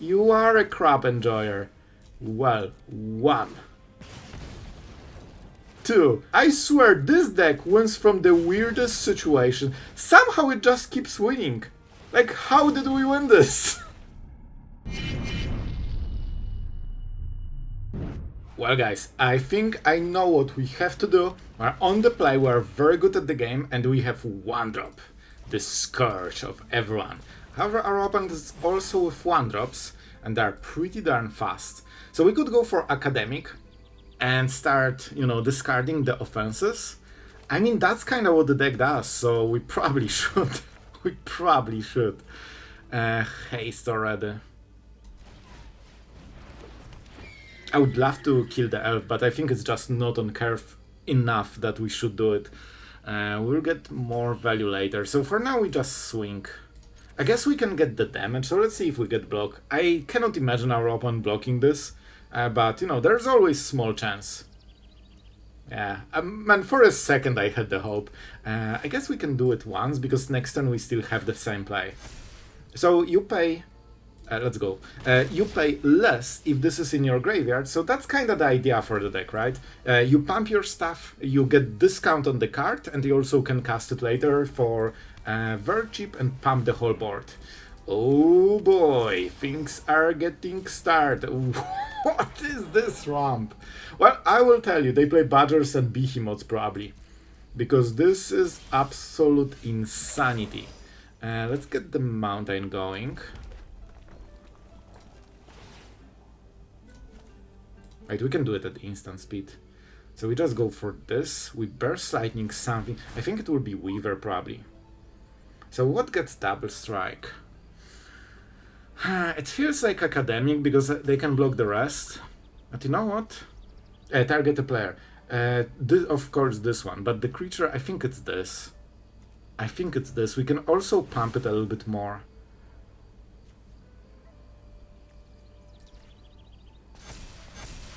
You are a crap enjoyer. Well, 1. 2. I swear this deck wins from the weirdest situation. Somehow it just keeps winning. Like, how did we win this? Well guys, I think I know what we have to do. We're on the play, we're very good at the game, and we have 1 drop. The scourge of everyone. However, our opponent is also with 1 drops, and they're pretty darn fast. So we could go for Academic and start, discarding the offenses. I mean, that's kind of what the deck does, so we probably should. We probably should. Haste already. I would love to kill the elf, but I think it's just not on curve enough that we should do it. We'll get more value later. So for now we just swing. I guess we can get the damage, so let's see if we get block. I cannot imagine our opponent blocking this, but there's always small chance. Yeah, and for a second I had the hope. I guess we can do it once, because next turn we still have the same play. So you pay... let's go. You pay less if this is in your graveyard, so that's kind of the idea for the deck, right? You pump your stuff, you get discount on the card, and you also can cast it later for very cheap and pump the whole board. Oh boy, things are getting started. What is this ramp? Well, I will tell you, they play Badgers and Behemoths probably, because this is absolute insanity. Let's get the mountain going. Right, we can do it at instant speed. So we just go for this. We burst lightning something. I think it will be Weaver probably. So what gets double strike? It feels like Academic because they can block the rest. But you know what? Target a player. Of course this one. But the creature, I think it's this. I think it's this. We can also pump it a little bit more.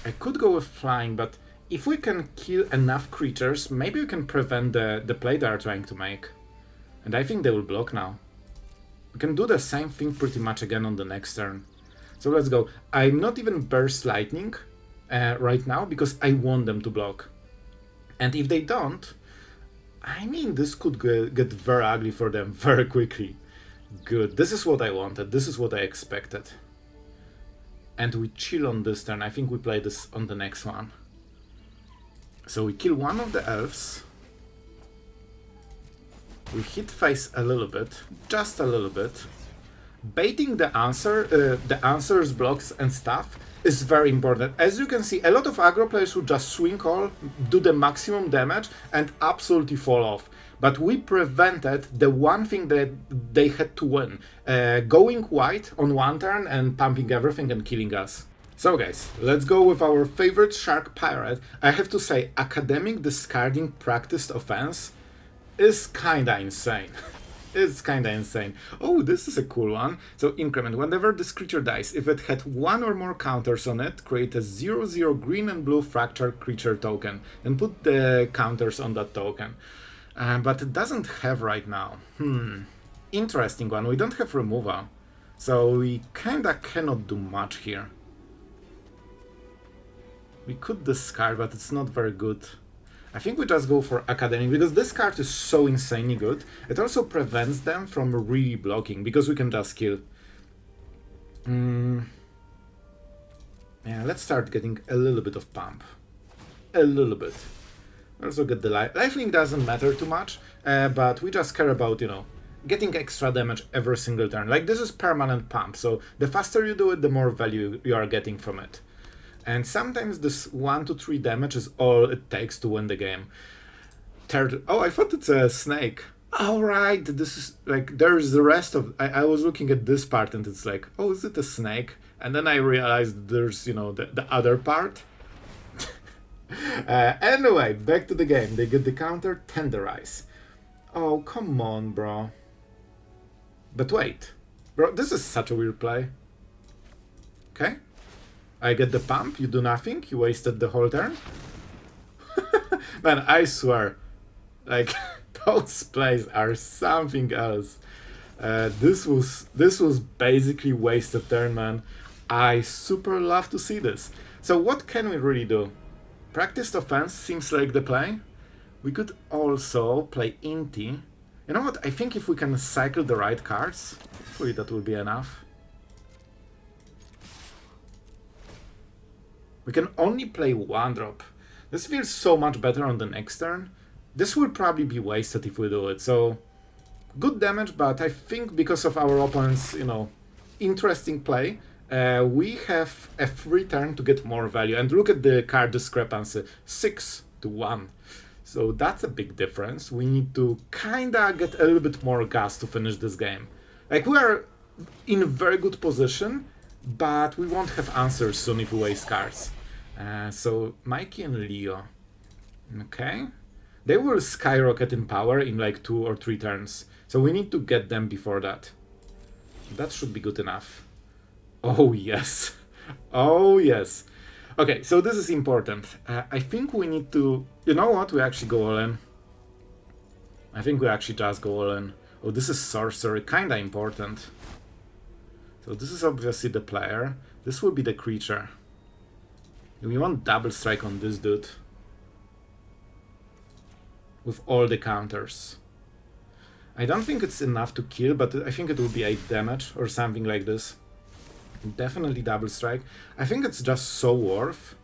I could go with flying, but if we can kill enough creatures, maybe we can prevent the play they are trying to make. And I think they will block now. We can do the same thing pretty much again on the next turn. So let's go. I'm not even burst lightning right now, because I want them to block. And if they don't, I mean, this could get very ugly for them very quickly. Good. This is what I wanted. This is what I expected. And we chill on this turn. I think we play this on the next one. So we kill one of the elves. We hit face a little bit, just a little bit. Baiting the answers, blocks and stuff is very important. As you can see, a lot of aggro players would just swing all, do the maximum damage and absolutely fall off. But we prevented the one thing that they had to win, going white on one turn and pumping everything and killing us. So guys, let's go with our favorite shark pirate. I have to say, Academic discarding practiced offense is kinda insane. It's kinda insane. Oh, this is a cool one. So increment, whenever this creature dies, if it had one or more counters on it, create a 0/0 green and blue fractured creature token and put the counters on that token. But it doesn't have right now. Interesting one. We don't have removal, so we kinda cannot do much here. We could discard, but it's not very good. I think we just go for Academic, because this card is so insanely good. It also prevents them from really blocking, because we can just kill. Yeah, let's start getting a little bit of pump. A little bit. Also get the lifelink doesn't matter too much, but we just care about, getting extra damage every single turn. Like, this is permanent pump, so the faster you do it, the more value you are getting from it. And sometimes this 1 to 3 damage is all it takes to win the game. Oh, I thought it's a snake. Alright, this is like, there's the rest of... I was looking at this part and it's like, oh, is it a snake? And then I realized there's, the other part. Anyway, back to the game. They get the counter, Tenderize. Oh, come on, bro. But wait. Bro, this is such a weird play. Okay. I get the pump, you do nothing, you wasted the whole turn. Man, I swear. Like, those plays are something else. This was basically wasted turn, man. I super love to see this. So what can we really do? Practiced offense seems like the play. We could also play Inti. You know what? I think if we can cycle the right cards, hopefully that will be enough. We can only play 1-drop. This feels so much better on the next turn. This will probably be wasted if we do it, so good damage, but I think because of our opponent's, you know, interesting play, we have a free turn to get more value. And look at the card discrepancy, 6-1. So that's a big difference. We need to kinda get a little bit more gas to finish this game. Like, we are in a very good position, but we won't have answers soon if we waste cards. So Mikey and Leo, okay, they will skyrocket in power in like 2 or 3 turns, so we need to get them before that. That should be good enough. Oh yes, oh yes. Okay, so this is important. I think we need to, you know what, we actually go all in. I think we actually just go all in. Oh, this is sorcery, kinda important. So this is obviously the player. This will be the creature. We want double strike on this dude. With all the counters. I don't think it's enough to kill, but I think it will be 8 damage or something like this. Definitely double strike. I think it's just so worth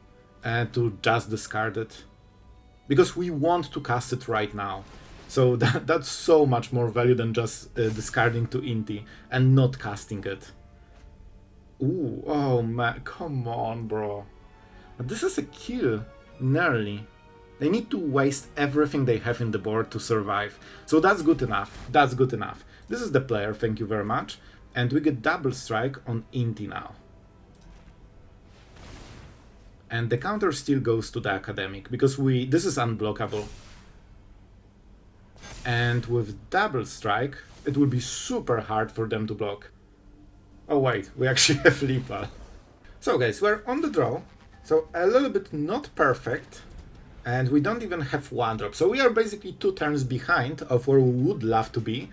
to just discard it. Because we want to cast it right now. So that's so much more value than just discarding to Inti and not casting it. Ooh, oh man, come on, bro. This is a kill, nearly. They need to waste everything they have in the board to survive. So that's good enough, that's good enough. This is the player, thank you very much. And we get double strike on Inti now. And the counter still goes to the Academic, because this is unblockable. And with double strike, it will be super hard for them to block. Oh wait, we actually have lethal. So guys, we're on the draw. So a little bit not perfect, and we don't even have 1-drop. So we are basically 2 turns behind of where we would love to be.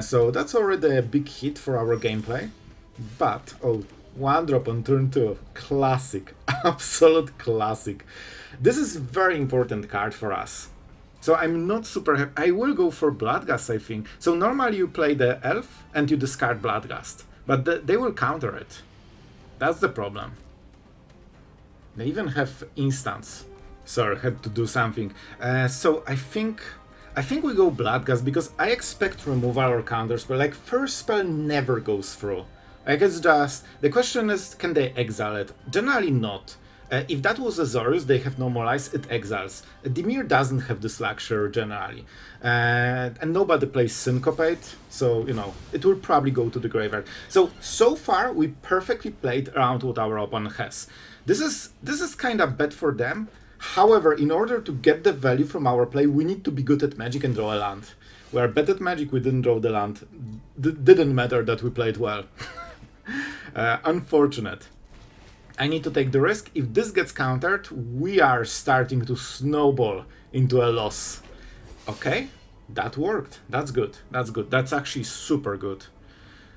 So that's already a big hit for our gameplay. But, oh, 1-drop on turn 2. Classic. Absolute classic. This is a very important card for us. So I'm not super happy. I will go for Bloodghast, I think. So normally you play the elf and you discard Bloodghast. But they will counter it. That's the problem. They even have instants. Sorry, had to do something. So I think we go Bloodghast because I expect removal or counters, but like first spell never goes through. Like it's just, the question is, can they exile it? Generally not. If that was Azorius, they have normalized, it exiles. Dimir doesn't have this luxury generally. And nobody plays Syncopate, so, you know, it will probably go to the graveyard. So far, we perfectly played around what our opponent has. This is kind of bad for them. However, in order to get the value from our play, we need to be good at Magic and draw a land. We are bad at Magic, we didn't draw the land. Didn't matter that we played well. Unfortunate. I need to take the risk. If this gets countered, we are starting to snowball into a loss. Okay, that worked. That's good. That's good. That's actually super good.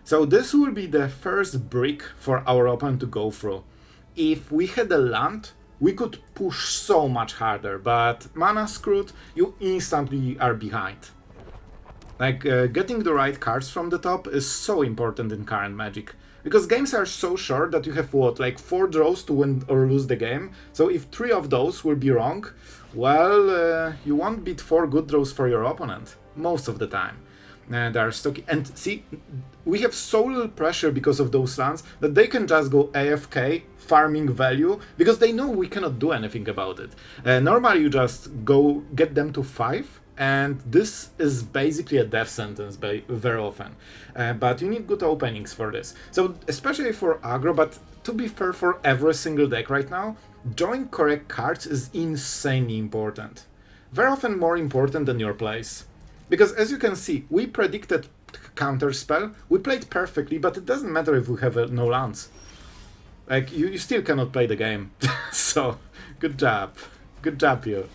So this will be the first brick for our opponent to go through. If we had a land, we could push so much harder, but mana screwed, you instantly are behind. Like, getting the right cards from the top is so important in current Magic. Because games are so short that you have, what, like 4 draws to win or lose the game? So if 3 of those will be wrong, well, you won't beat 4 good draws for your opponent, most of the time. They are stocky. And see, we have so little pressure because of those lands that they can just go AFK, farming value, because they know we cannot do anything about it. Normally you just go get them to 5, and this is basically a death sentence very often. But you need good openings for this. So especially for aggro, but to be fair, for every single deck right now, drawing correct cards is insanely important. Very often more important than your plays. Because as you can see, we predicted counter spell, we played perfectly, but it doesn't matter if we have no lands. Like, you still cannot play the game. So, good job. Good job, you.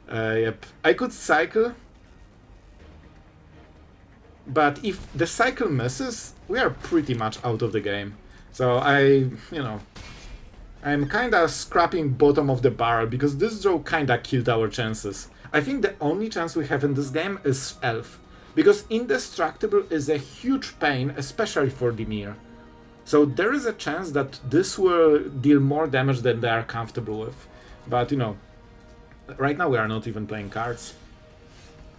Yep. I could cycle. But if the cycle misses, we are pretty much out of the game. So I'm kinda scrapping bottom of the barrel because this draw kinda killed our chances. I think the only chance we have in this game is Elf, because Indestructible is a huge pain, especially for Dimir. So there is a chance that this will deal more damage than they are comfortable with. But right now we are not even playing cards.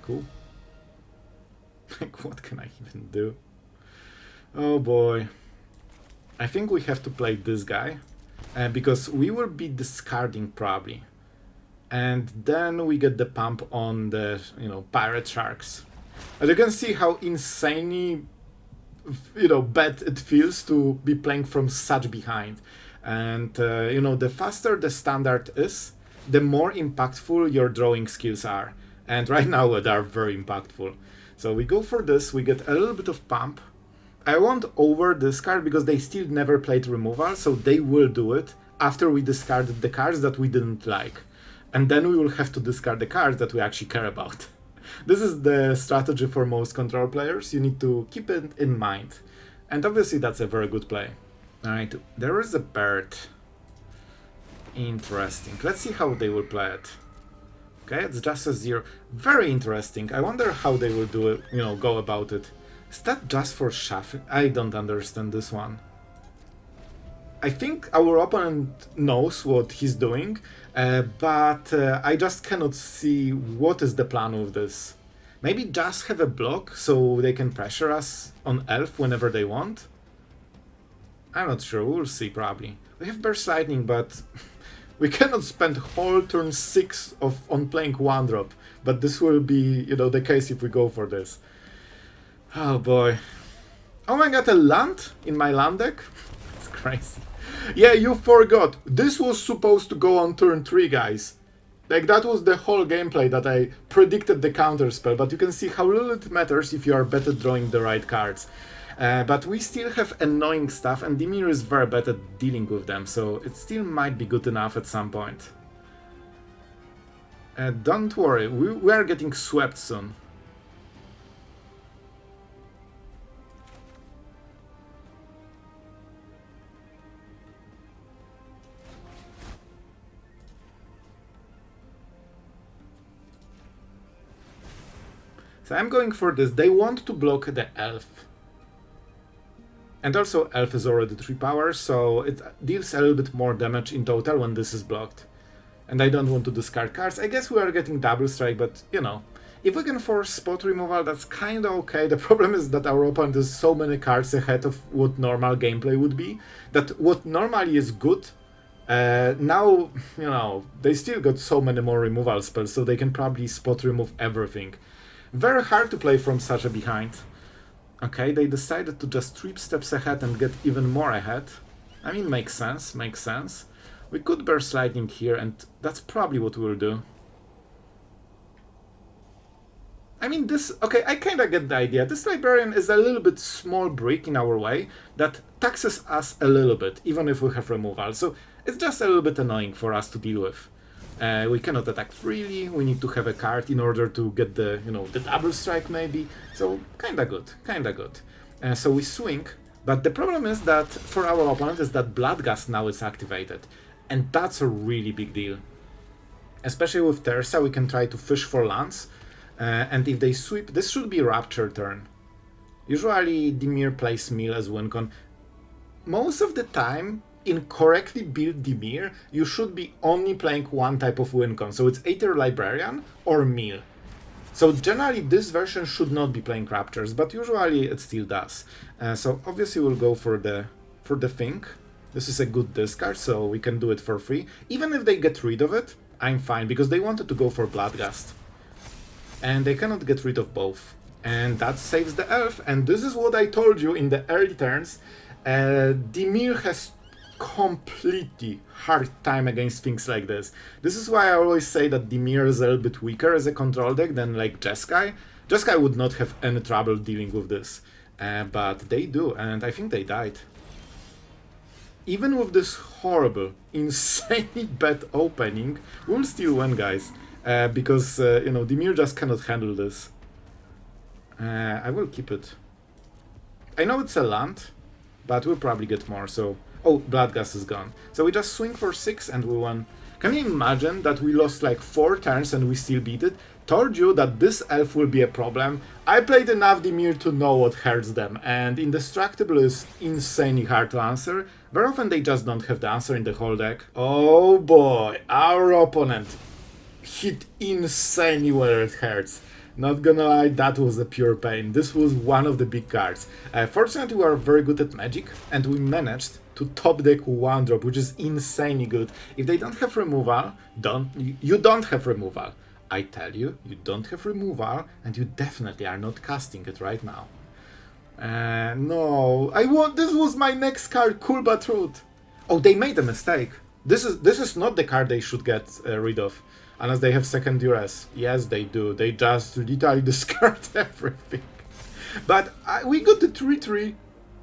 Cool. Like, what can I even do? Oh boy. I think we have to play this guy. Because we will be discarding probably. And then we get the pump on the, pirate sharks. As you can see how insanely, bad it feels to be playing from such behind. And, the faster the standard is, the more impactful your drawing skills are. And right now they are very impactful. So we go for this, we get a little bit of pump. I won't over discard because they still never played removal, so they will do it after we discarded the cards that we didn't like. And then we will have to discard the cards that we actually care about. This is the strategy for most control players, you need to keep it in mind. And obviously that's a very good play. Alright, there is a bird. Interesting, let's see how they will play it. Okay, it's just a 0. Very interesting, I wonder how they will do it, go about it. Is that just for shuffling? I don't understand this one. I think our opponent knows what he's doing, but I just cannot see what is the plan with this. Maybe just have a block so they can pressure us on Elf whenever they want? I'm not sure, we'll see probably. We have Burst Lightning, but we cannot spend whole turn 6 on playing 1-drop, but this will be, the case if we go for this. Oh boy. Oh my god, a land in my land deck? It's crazy. Yeah, you forgot. This was supposed to go on turn 3, guys. Like, that was the whole gameplay that I predicted the counterspell, but you can see how little it matters if you are bad at drawing the right cards. But we still have annoying stuff, and Dimir is very bad at dealing with them, so it still might be good enough at some point. Don't worry, we are getting swept soon. So I'm going for this. They want to block the Elf. And also Elf is already 3 power, so it deals a little bit more damage in total when this is blocked. And I don't want to discard cards. I guess we are getting double strike, but if we can force spot removal, that's kinda okay. The problem is that our opponent is so many cards ahead of what normal gameplay would be, that what normally is good, now, they still got so many more removal spells, so they can probably spot remove everything. Very hard to play from such a behind. Okay, they decided to just 3 steps ahead and get even more ahead. I mean, makes sense, makes sense. We could Burst Lightning here, and that's probably what we'll do. I mean, okay, I kinda get the idea. This Librarian is a little bit small brick in our way that taxes us a little bit, even if we have removal. So it's just a little bit annoying for us to deal with. We cannot attack freely, we need to have a card in order to get the, the double strike maybe. So kinda good, kinda good. So we swing, but the problem is that for our opponent is that Bloodghast now is activated. And that's a really big deal. Especially with Tersa, we can try to fish for lands. And if they sweep, this should be Rapture turn. Usually Dimir plays Mill as win con. Most of the time, in correctly built Dimir, you should be only playing one type of win con, so it's either Librarian or Mill. So generally this version should not be playing Raptures, but usually it still does. So obviously we'll go for the thing. This is a good discard, so we can do it for free. Even if they get rid of it, I'm fine, because they wanted to go for Bloodghast. And they cannot get rid of both. And that saves the Elf, and this is what I told you in the early turns. Dimir has completely hard time against things like this. This is why I always say that Dimir is a little bit weaker as a control deck than like Jeskai. Jeskai would not have any trouble dealing with this, but they do, and I think they died. Even with this horrible, insanely bad opening, we'll still win, guys, because Dimir just cannot handle this. I will keep it. I know it's a land, but we'll probably get more, so... Oh, Bloodghast is gone. So we just swing for 6 and we won. Can you imagine that we lost like 4 turns and we still beat it? Told you that this elf will be a problem. I played enough Dimir to know what hurts them, and Indestructible is insanely hard to answer. Very often they just don't have the answer in the whole deck. Oh boy, our opponent hit insanely where it hurts. Not gonna lie, that was a pure pain. This was one of the big cards. Fortunately, we are very good at Magic, and we managed to top deck 1-drop, which is insanely good. If they don't have removal, you don't have removal. I tell you, you don't have removal, and you definitely are not casting it right now. No, this was my next card, Cool But Rude. Oh, they made a mistake. This is not the card they should get rid of. Unless they have second duress. Yes, they do. They just literally discard everything. But we got the 3-3.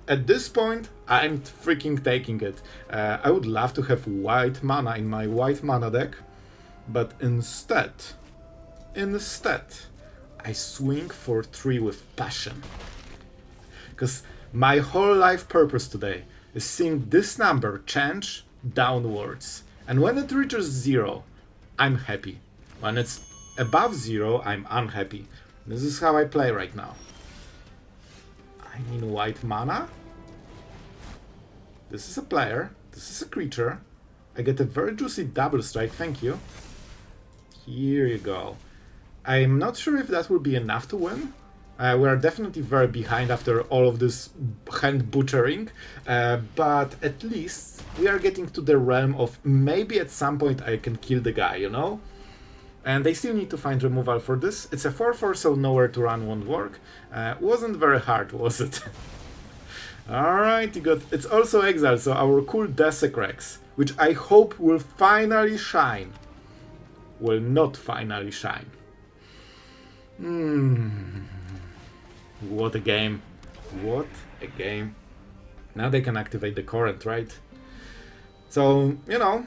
At this point, I'm freaking taking it. I would love to have white mana in my white mana deck. But instead, I swing for 3 with passion. Because my whole life purpose today is seeing this number change downwards. And when it reaches 0, I'm happy. When it's above 0, I'm unhappy. This is how I play right now. I mean white mana. This is a player. This is a creature. I get a very juicy double strike, thank you. Here you go. I'm not sure if that will be enough to win. We are definitely very behind after all of this hand butchering, but at least we are getting to the realm of maybe at some point I can kill the guy, you know? And they still need to find removal for this. It's a 4-4, so nowhere to run won't work. Wasn't very hard, was it? Alright, it's also exile, so our cool Desecrex, which I hope will finally shine, will not finally shine. What a game. What a game. Now they can activate the current, right? So, you know,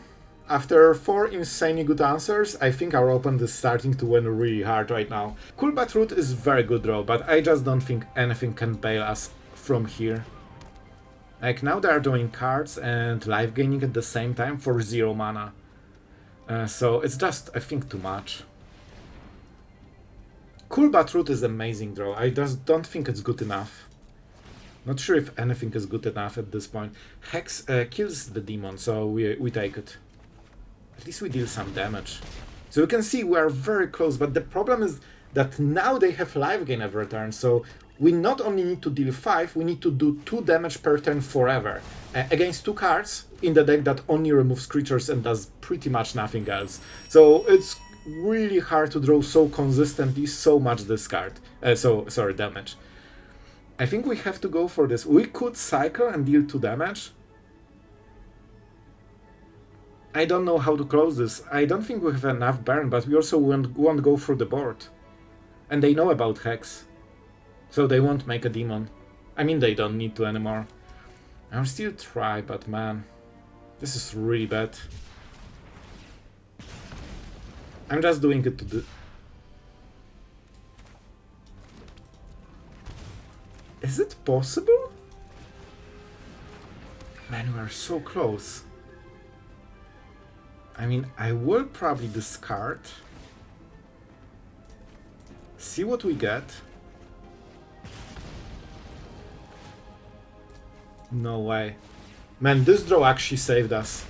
after 4 insanely good answers, I think our opponent is starting to win really hard right now. Cool But Rude is very good draw, but I just don't think anything can bail us from here. Like, now they are doing cards and life gaining at the same time for 0 mana. So it's just, I think, too much. Cool But Rude is amazing draw. I just don't think it's good enough. Not sure if anything is good enough at this point. Hex kills the demon, so we take it. At least we deal some damage. So you can see we are very close, but the problem is that now they have life gain every turn, so we not only need to deal 5, we need to do 2 damage per turn forever. Against 2 cards in the deck that only removes creatures and does pretty much nothing else. So it's really hard to draw so consistently so much discard. Damage. I think we have to go for this. We could cycle and deal 2 damage. I don't know how to close this. I don't think we have enough burn, but we also won't go through the board. And they know about Hex. So they won't make a demon. I mean, they don't need to anymore. I'll still try, but man, this is really bad. I'm just doing it to the... Is it possible? Man, we are so close. I mean, I will probably discard. See what we get. No way. Man, this draw actually saved us.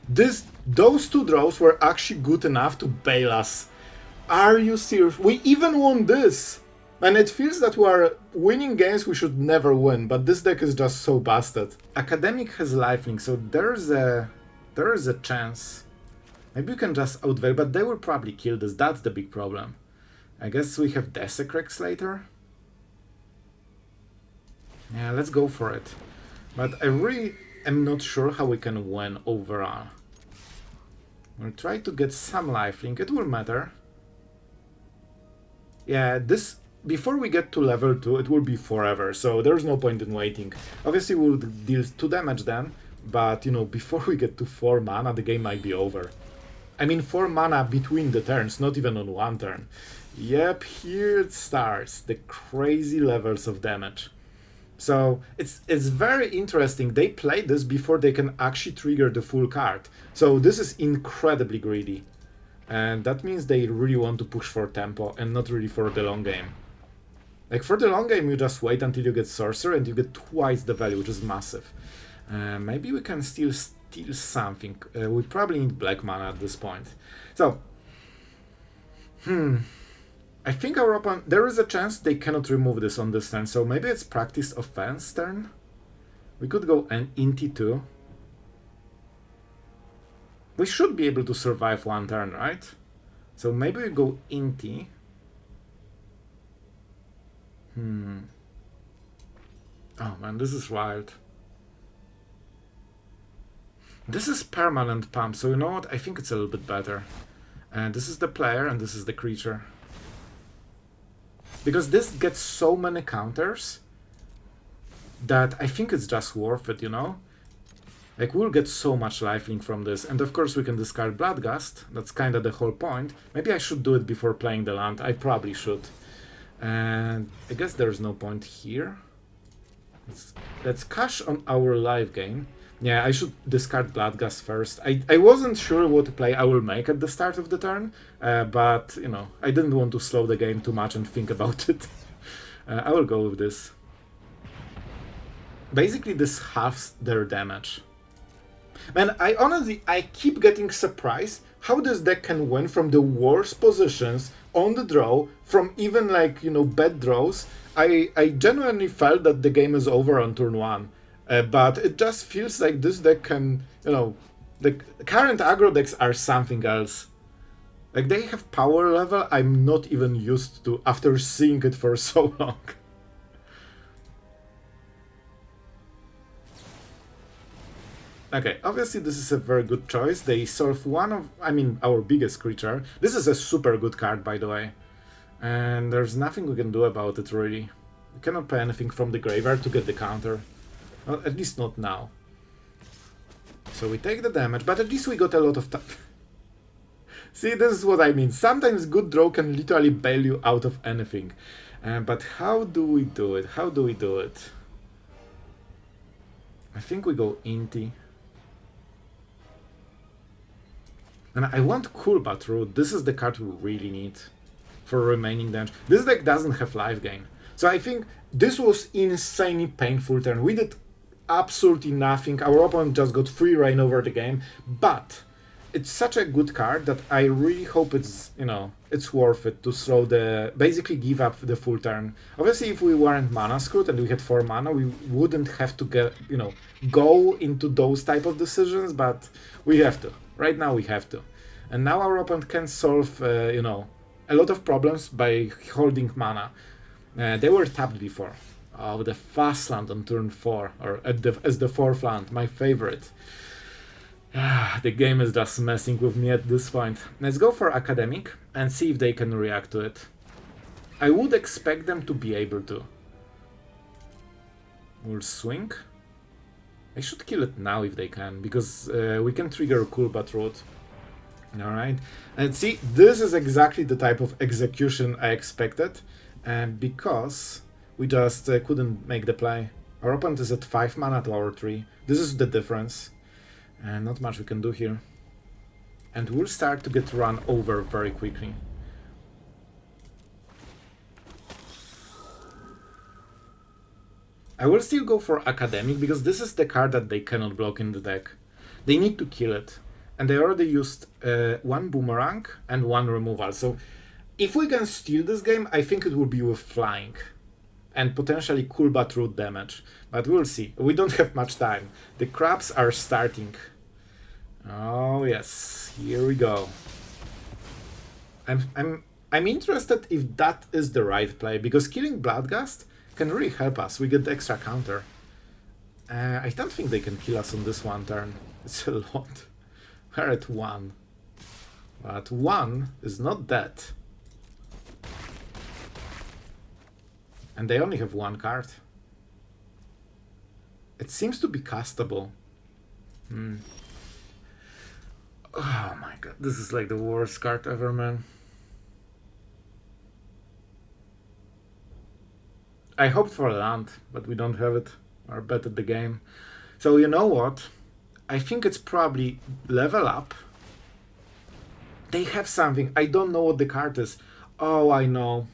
Those 2 draws were actually good enough to bail us. Are you serious? We even won this! And it feels that we are winning games we should never win, but this deck is just so busted. Academic has lifelink, so there is a chance. Maybe we can just outweigh, but they will probably kill this. That's the big problem. I guess we have Desecrex later. Yeah, let's go for it. But I really am not sure how we can win overall. We'll try to get some lifelink. It will matter. Yeah, this... Before we get to level 2, it will be forever, so there's no point in waiting. Obviously, we'll deal 2 damage then, but, you know, before we get to 4 mana, the game might be over. I mean 4 mana between the turns, not even on 1 turn. Yep, here it starts. The crazy levels of damage. So it's very interesting. They play this before they can actually trigger the full card. So this is incredibly greedy. And that means they really want to push for tempo and not really for the long game. Like for the long game, you just wait until you get Sorcerer and you get twice the value, which is massive. Maybe we can still steal something. We probably need black mana at this point. So, I think our opponent... There is a chance they cannot remove this on this turn, so maybe it's Practice Offense turn? We could go an Inti too. We should be able to survive one turn, right? So maybe we go Inti. Oh man, this is wild. This is permanent pump, so you know what? I think it's a little bit better. And this is the player and this is the creature. Because this gets so many counters that I think it's just worth it, you know? Like, we'll get so much lifelink from this. And of course we can discard Bloodghast. That's kind of the whole point. Maybe I should do it before playing the land. I probably should. And I guess there's no point here. Let's cash on our live game. Yeah, I should discard Bloodghast first. I wasn't sure what play I will make at the start of the turn, but, you know, I didn't want to slow the game too much and think about it. I will go with this. Basically, this halves their damage. Man, I keep getting surprised how this deck can win from the worst positions on the draw, from even, like, you know, bad draws. I genuinely felt that the game is over on turn 1. But it just feels like this deck can, you know, the current aggro decks are something else. Like, they have power level I'm not even used to after seeing it for so long. Okay, obviously this is a very good choice. They solve one of, our biggest creature. This is a super good card, by the way. And there's nothing we can do about it, really. We cannot play anything from the graveyard to get the counter. Well, at least not now. So we take the damage, but at least we got a lot of time. See, this is what I mean. Sometimes good draw can literally bail you out of anything. But how do we do it? How do we do it? I think we go Inti. And I want Coolbat Root. This is the card we really need for remaining damage. This deck doesn't have life gain. So I think this was insanely painful turn. We did absolutely nothing. Our opponent just got free reign over the game. But it's such a good card that I really hope it's, you know, it's worth it to slow the... basically give up the full turn. Obviously, if we weren't mana screwed and we had 4 mana, we wouldn't have to get, you know, go into those type of decisions, but we have to. Right now we have to. And now our opponent can solve, you know, a lot of problems by holding mana. They were tapped before. Oh, the fast land on turn 4, or as the 4th land, my favorite. The game is just messing with me at this point. Let's go for Academic and see if they can react to it. I would expect them to be able to. We'll swing. I should kill it now if they can, because we can trigger Coolbat Root. Alright, and see, this is exactly the type of execution I expected, and because we just couldn't make the play. Our opponent is at 5 mana to our 3. This is the difference. And not much we can do here. And we'll start to get run over very quickly. I will still go for Academic, because this is the card that they cannot block in the deck. They need to kill it. And they already used 1 Boomerang and 1 Removal. So if we can steal this game, I think it will be with Flying. And potentially Coolbat Root damage. But we'll see. We don't have much time. The crabs are starting. Oh yes, here we go. I'm interested if that is the right play, because killing Bloodghast can really help us. We get the extra counter. I don't think they can kill us on this one turn. It's a lot. We're at 1. But 1 is not dead. And they only have 1 card. It seems to be castable. Oh my god, this is like the worst card ever, man. I hoped for a land, but we don't have it. We're bad at the game. So you know what? I think it's probably level up. They have something. I don't know what the card is. Oh, I know.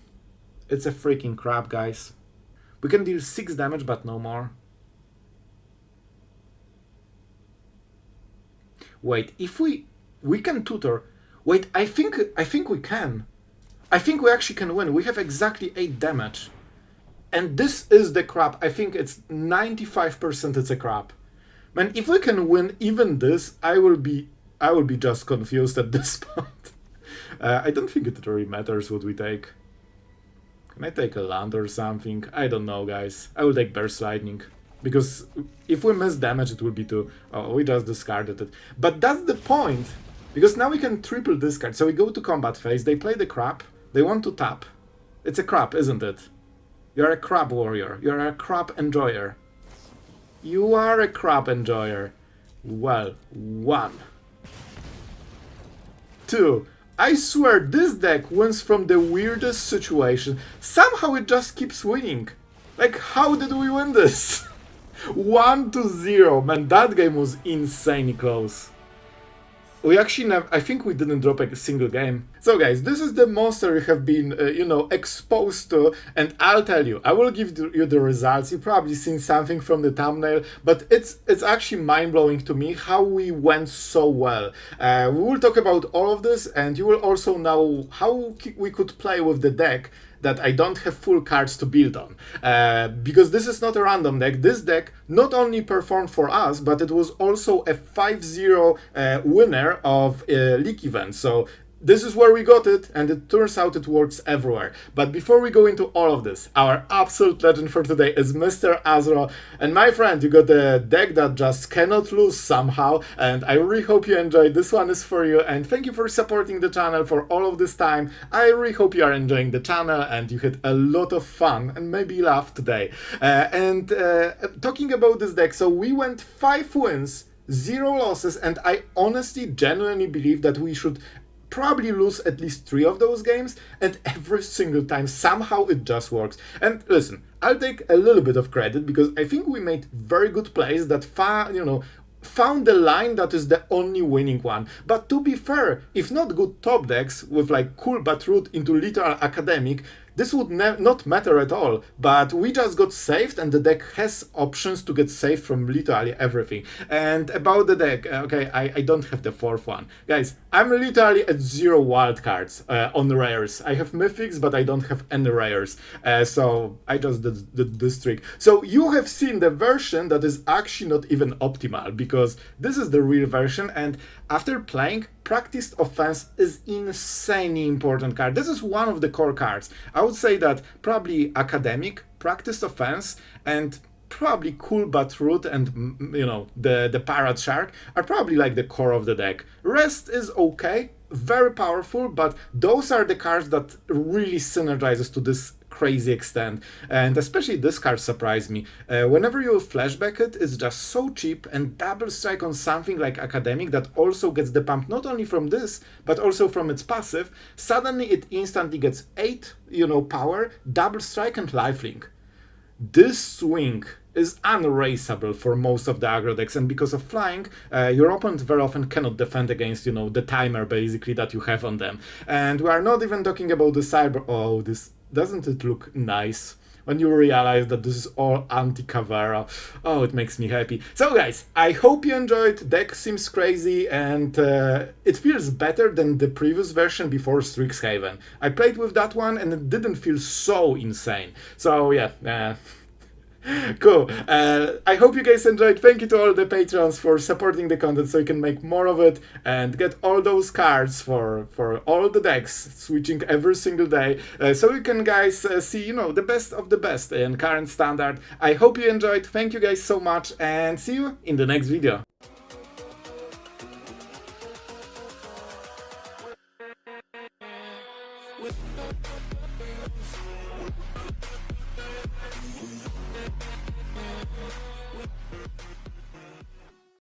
It's a freaking crap, guys. We can deal 6 damage, but no more. Wait, if we can tutor. Wait, I think we can. I think we actually can win. We have exactly 8 damage. And this is the crap. I think it's 95% it's a crap. Man, if we can win even this, I will be just confused at this point. I don't think it really matters what we take. Can I take a land or something? I don't know, guys. I will take Burst Lightning. Because if we miss damage, it will be 2. Oh, we just discarded it. But that's the point. Because now we can triple discard. So we go to combat phase. They play the crap. They want to tap. It's a crap, isn't it? You're a crap warrior. You're a crap enjoyer. You are a crap enjoyer. Well, 1. 2. I swear this deck wins from the weirdest situation. Somehow it just keeps winning. Like, how did we win this? 1-0. Man, that game was insanely close. We actually never, I think we didn't drop a single game. So guys, this is the monster we have been, exposed to, and I'll tell you, I will give you the results. You've probably seen something from the thumbnail, but it's actually mind-blowing to me how we went so well. We will talk about all of this, and you will also know how we could play with the deck that I don't have full cards to build on. Because this is not a random deck. This deck not only performed for us, but it was also a 5-0 winner of League event. So this is where we got it, and it turns out it works everywhere. But before we go into all of this, our absolute legend for today is Mr. Azro. And my friend, you got a deck that just cannot lose somehow, and I really hope you enjoyed. This one is for you, and thank you for supporting the channel for all of this time. I really hope you are enjoying the channel, and you had a lot of fun, and maybe laugh today. Talking about this deck, so we went 5 wins, 0 losses, and I honestly, genuinely believe that we should probably lose at least 3 of those games, and every single time somehow it just works. And listen, I'll take a little bit of credit because I think we made very good plays that found the line that is the only winning one. But to be fair, if not good top decks with like cool but root into literal academic, this would not matter at all, but we just got saved, and the deck has options to get saved from literally everything. And about the deck, okay, I don't have the 4th one. Guys, I'm literally at 0 wildcards on rares. I have mythics, but I don't have any rares, so I just did this trick. So you have seen the version that is actually not even optimal, because this is the real version, and after playing, Practiced Offense is insanely important card. This is one of the core cards. I would say that probably Academic, Practiced Offense, and probably Cool But Root and, the Parrot Shark are probably like the core of the deck. Rest is okay, very powerful, but those are the cards that really synergizes to this crazy extent, and especially this card surprised me. Whenever you flashback it, it's just so cheap, and double strike on something like Academic that also gets the pump not only from this, but also from its passive, suddenly it instantly gets 8, power, double strike and lifelink. This swing is unraceable for most of the aggro decks, and because of flying, your opponent very often cannot defend against, the timer basically that you have on them. And we are not even talking about the cyber. Oh, this doesn't it look nice? When you realize that this is all anti-Caveira. Oh, it makes me happy. So guys, I hope you enjoyed. Deck seems crazy, and it feels better than the previous version before Strixhaven. I played with that one and it didn't feel so insane. So yeah, cool. I hope you guys enjoyed. Thank you to all the patrons for supporting the content so you can make more of it and get all those cards for all the decks, switching every single day, so you can guys see the best of the best in current standard. I hope you enjoyed. Thank you guys so much, and see you in the next video.